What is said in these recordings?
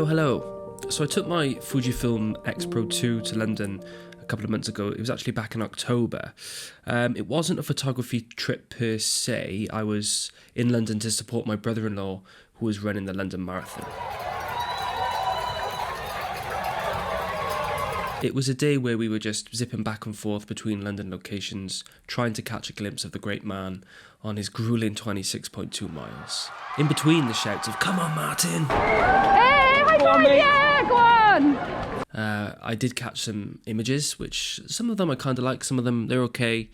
Hello. So I took my Fujifilm X-Pro 2 to London a couple of months ago. It was actually back in October. It wasn't a photography trip per se. I was in London to support my brother-in-law who was running the London Marathon. It was a day where we were just zipping back and forth between London locations, trying to catch a glimpse of the great man on his grueling 26.2 miles. In between the shouts of, "Come on, Martin!" Hey, high five, yeah, go on! I did catch some images, which some of them I kind of like, some of them, they're okay.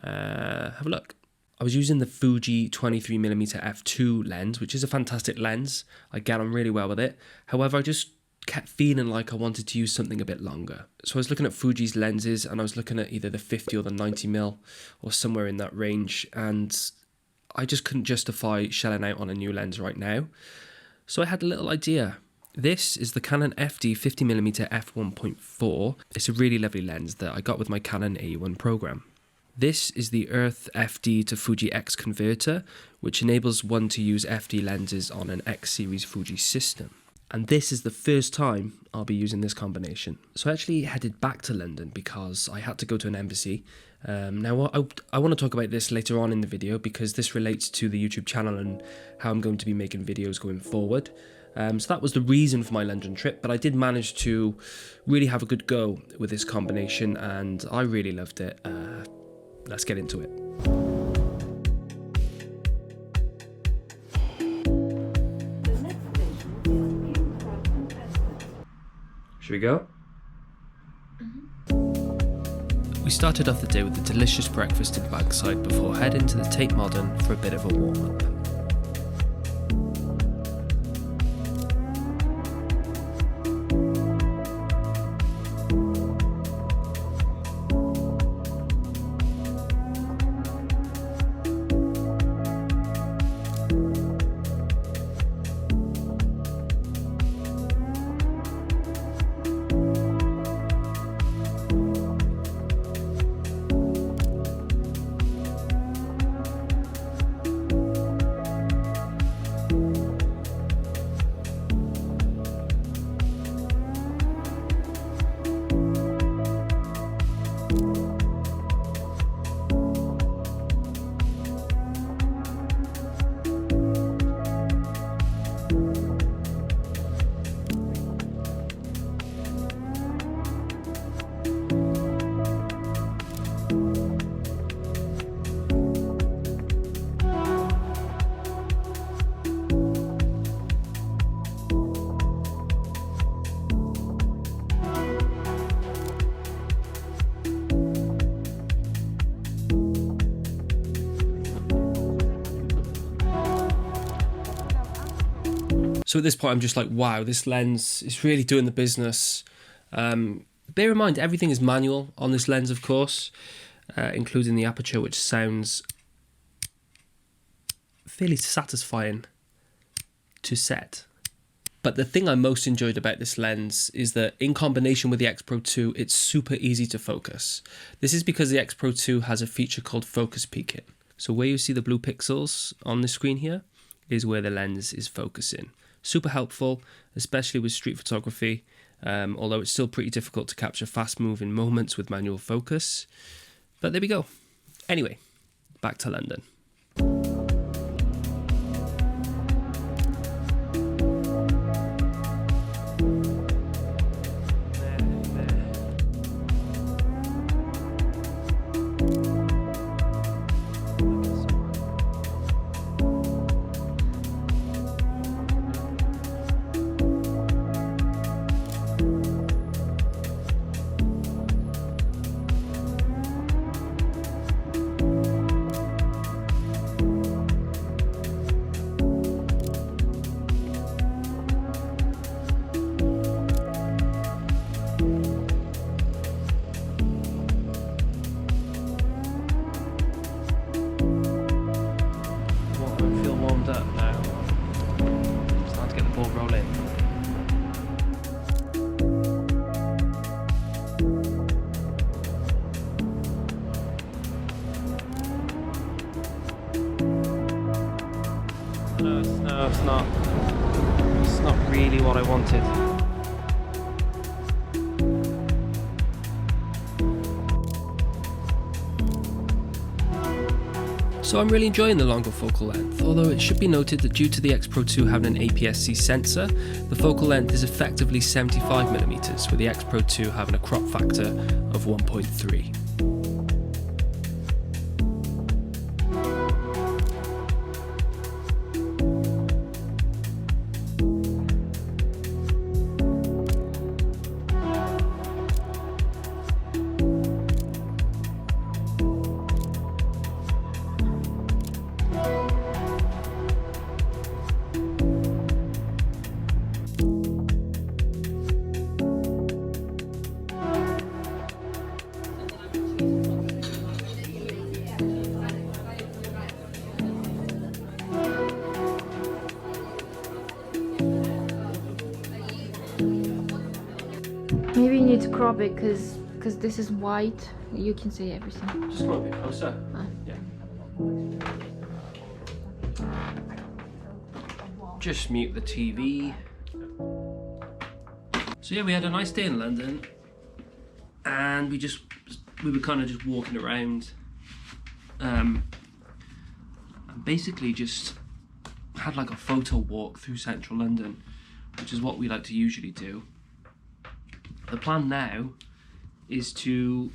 Have a look. I was using the Fuji 23mm f2 lens, which is a fantastic lens. I get on really well with it. However, I just kept feeling like I wanted to use something a bit longer. So I was looking at Fuji's lenses, and I was looking at either the 50 or the 90mm or somewhere in that range, and I just couldn't justify shelling out on a new lens right now. So I had a little idea. This is the Canon FD 50mm f1.4. It's a really lovely lens that I got with my Canon AE1 program. This is the Earth FD to Fuji X converter, which enables one to use FD lenses on an X series Fuji system. And this is the first time I'll be using this combination. So I actually headed back to London because I had to go to an embassy. Now, I want to talk about this later on in the video because this relates to the YouTube channel and how I'm going to be making videos going forward. So that was the reason for my London trip, but I did manage to really have a good go with this combination and I really loved it. Let's get into it. Should we go? We started off the day with a delicious breakfast in Bankside before heading to the Tate Modern for a bit of a warm-up. So at this point, I'm just like, wow, this lens is really doing the business. Bear in mind, everything is manual on this lens, of course, including the aperture, which sounds fairly satisfying to set. But the thing I most enjoyed about this lens is that in combination with the X-Pro 2, it's super easy to focus. This is because the X-Pro 2 has a feature called focus peaking. So where you see the blue pixels on the screen here is where the lens is focusing. Super helpful, especially with street photography, although it's still pretty difficult to capture fast-moving moments with manual focus. But there we go. Anyway, back to London. No, it's not. It's not really what I wanted. So I'm really enjoying the longer focal length, although it should be noted that due to the X-Pro 2 having an APS-C sensor, the focal length is effectively 75mm, with the X-Pro 2 having a crop factor of 1.3. Maybe you need to crop it because this is white. You can see everything. Just come a bit closer. Yeah. Just mute the TV. So yeah, we had a nice day in London, and we were kind of just walking around, and basically just had like a photo walk through central London, which is what we like to usually do. The plan now is to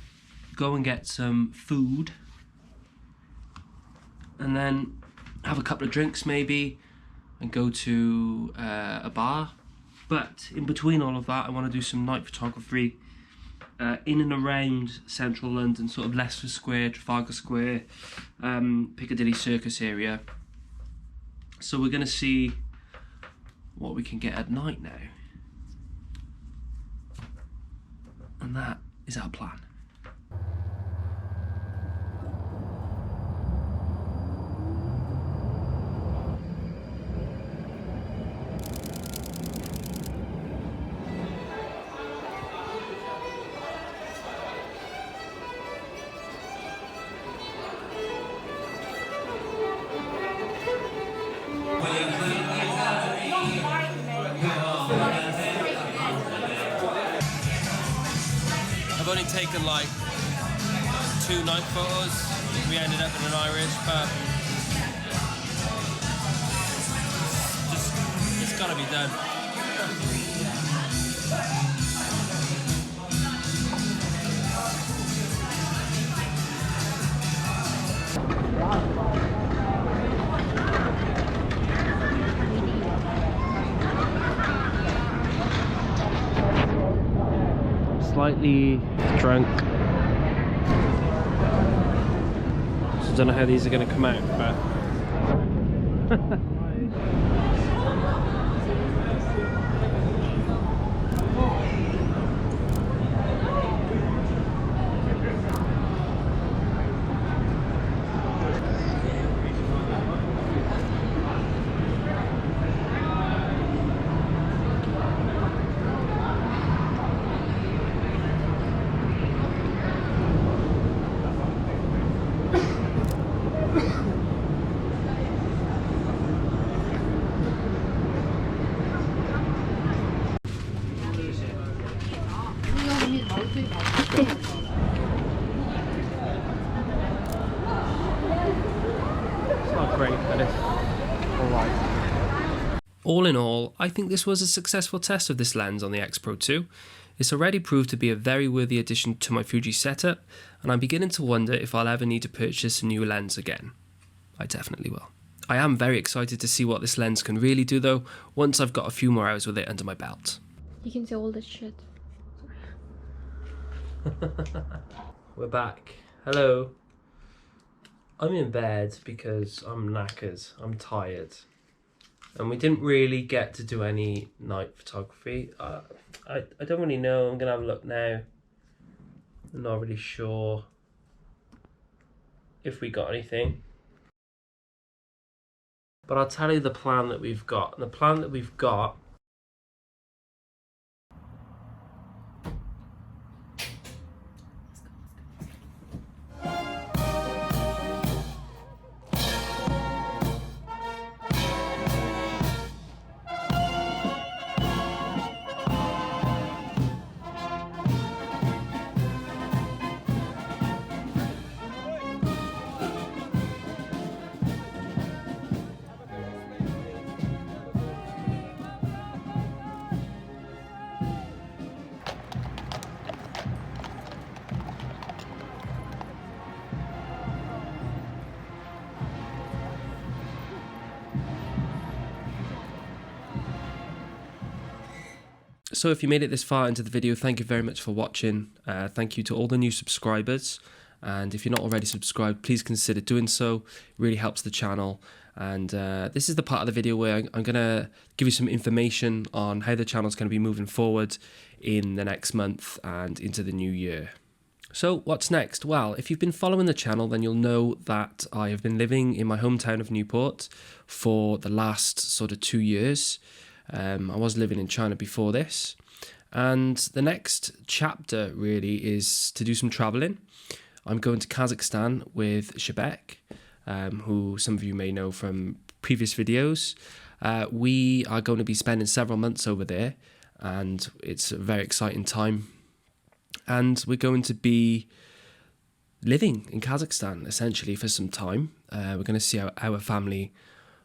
go and get some food and then have a couple of drinks maybe and go to a bar. But in between all of that, I want to do some night photography in and around central London, sort of Leicester Square, Trafalgar Square, Piccadilly Circus area. So we're going to see what we can get at night now. And that is our plan. I've only taken like 2 night photos. We ended up in an Irish pub. It's gotta be done. Slightly drunk. So I don't know how these are going to come out, but it's not great, but it's alright. All in all, I think this was a successful test of this lens on the X-Pro 2. It's already proved to be a very worthy addition to my Fuji setup, and I'm beginning to wonder if I'll ever need to purchase a new lens again. I definitely will. I am very excited to see what this lens can really do though, once I've got a few more hours with it under my belt. You can see all this shit. We're back. Hello. I'm in bed because I'm knackered. I'm tired. And we didn't really get to do any night photography. I don't really know. I'm going to have a look now. I'm not really sure if we got anything. But I'll tell you the plan that we've got. And the plan that we've got So if you made it this far into the video, thank you very much for watching. Thank you to all the new subscribers. And if you're not already subscribed, please consider doing so. It really helps the channel. And this is the part of the video where I'm going to give you some information on how the channel is going to be moving forward in the next month and into the new year. So what's next? Well, if you've been following the channel, then you'll know that I have been living in my hometown of Newport for the last sort of 2 years. I was living in China before this. And the next chapter really is to do some traveling. I'm going to Kazakhstan with Shebek, who some of you may know from previous videos. We are going to be spending several months over there, and it's a very exciting time. And we're going to be living in Kazakhstan, essentially, for some time. We're going to see our family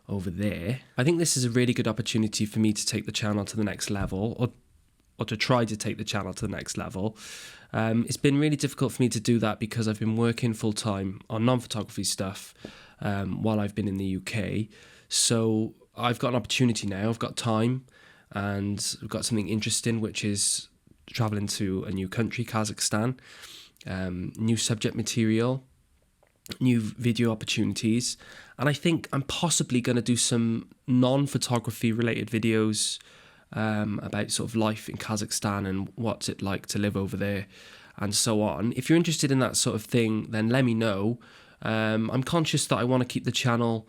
over there. I think this is a really good opportunity for me to take the channel to the next level, or to try to take the channel to the next level. It's been really difficult for me to do that because I've been working full-time on non-photography stuff while I've been in the UK. So I've got an opportunity now, I've got time, and I've got something interesting, which is traveling to a new country, Kazakhstan, new subject material, new video opportunities, and I think I'm possibly going to do some non-photography related videos about sort of life in Kazakhstan and what's it like to live over there and so on. If you're interested in that sort of thing, then let me know. I'm conscious that I want to keep the channel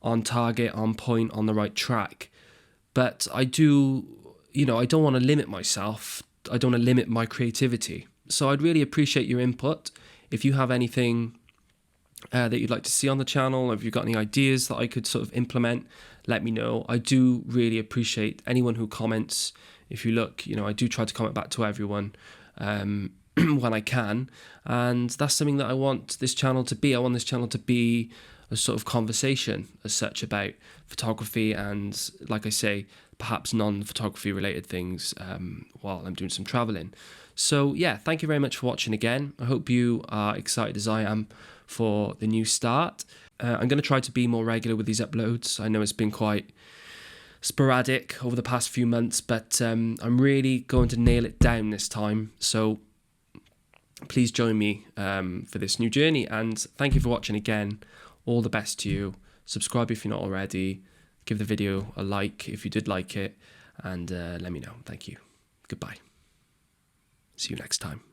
on target, on point, on the right track, but I do, I don't want to limit myself. I don't want to limit my creativity. So I'd really appreciate your input. If you have anything that you'd like to see on the channel, or if you've got any ideas that I could sort of implement, let me know. I do really appreciate anyone who comments. If you look, I do try to comment back to everyone when I can. And that's something that I want this channel to be. I want this channel to be a sort of conversation as such about photography and, like I say, perhaps non-photography related things while I'm doing some traveling. So yeah, thank you very much for watching again. I hope you are excited as I am for the new start. I'm going to try to be more regular with these uploads. I know it's been quite sporadic over the past few months, but I'm really going to nail it down this time. So please join me for this new journey, and thank you for watching again. All the best to you. Subscribe if you're not already. Give the video a like if you did like it, and let me know. Thank you. Goodbye. See you next time.